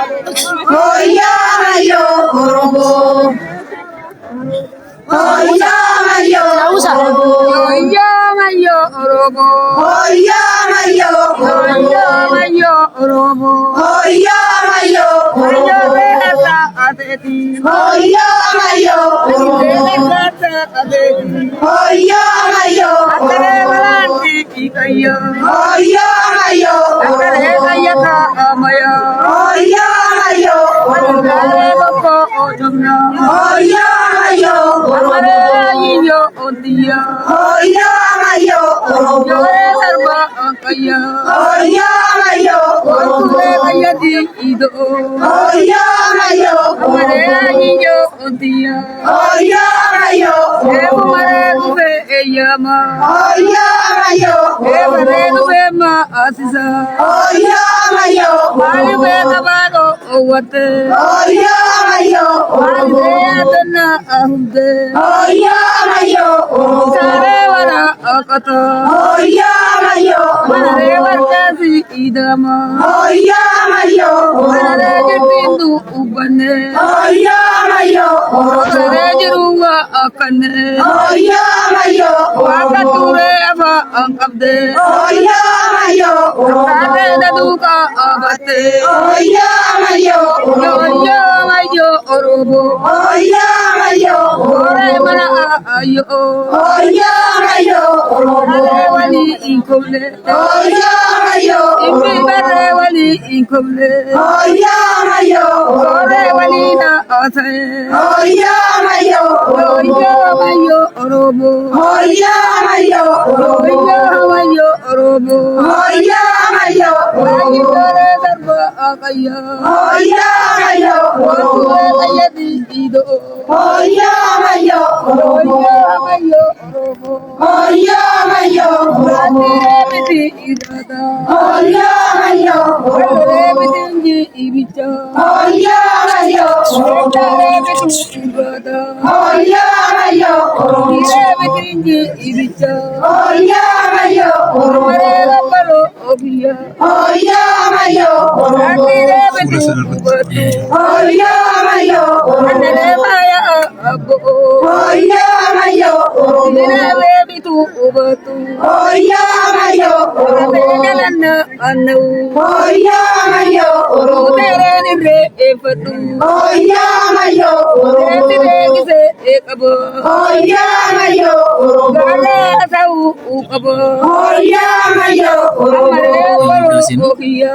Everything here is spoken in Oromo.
Hoya mayo orobo. Hoya mayo orobo. Hoya mayo orobo. Hoya mayo Hoya orobo. mayo orobo. Hoya mayo Mayo orobo. beta adeti. Hoya mayo orobo. Beta adeti. Hoya mayo Akare orobo. balanti ikaya. Hoya mayo Akare orobo. kaya ka amaya. Hoya mayo Akare orobo. boko ojamna. Hoya mayo Akare orobo. yiyo ontiya. Hoya mayo orobo. Yore sarba akaya. Hoya mayo Akure orobo. kaya di ido. Hoya mayo Akare orobo. yiyo ontiya. Hoya mayo Ebu orobo. mare kube eyama. Hoya mayo Ebu mare orobo. kube ma asisa. Hoya mayo Mali be orobo. kabaro owate. Hoya mayo Mali be orobo. adana ahumde. Hoya mayo orobo. Sare wara akata. Hoya mayo Mare orobo. warkasi idama. Hoya mayo Mare orobo. jitindu ubane. Hoya mayo orobo. Mare jiruwa akane. Hoya mayo orobo. Wakature aba angkabde. Hoya mayo orobo. Sare daduka abate. Hoya mayo Yo orobo. yo mayo orobo. Hoya mayo Ore orobo. mana ayo. Hoya mayo orobo. Bare wali inkoble. Hoya mayo Imbi orobo. bare wali inkoble. Hoya mayo Ore orobo. wali na ase. Hoya mayo Yo orobo. yo mayo orobo. Hoya mayo Yo orobo. yo mayo orobo. Hoya mayo Lagi orobo. dore darba akaya. Hoya mayo Waktu orobo. kaya di ido. Hoya mayo Yo orobo. yo mayo orobo. Hoya mayo orobo. Atire biti idada. Hoya mayo orobo. Atire biti nji ibicha. Hoya mayo orobo. Atire biti ibada. Hoya mayo orobo. Atire biti nji ibicha. Hoya mayo orobo. Mare gambaro obiya. Hoya mayo orobo. Atire biti ubatu. Hoya mayo orobo. Atire maya abo. Hoya mayo orobo. Atire biti ubatu. Hoya mayo orobo. Atire galana anu. Hoya mayo orobo. Utere ni re efatu. Hoya mayo orobo. Atire gise ekabo. Hoya mayo orobo. Gale asau ukabo. Hoya mayo orobo. Amare baro obiya.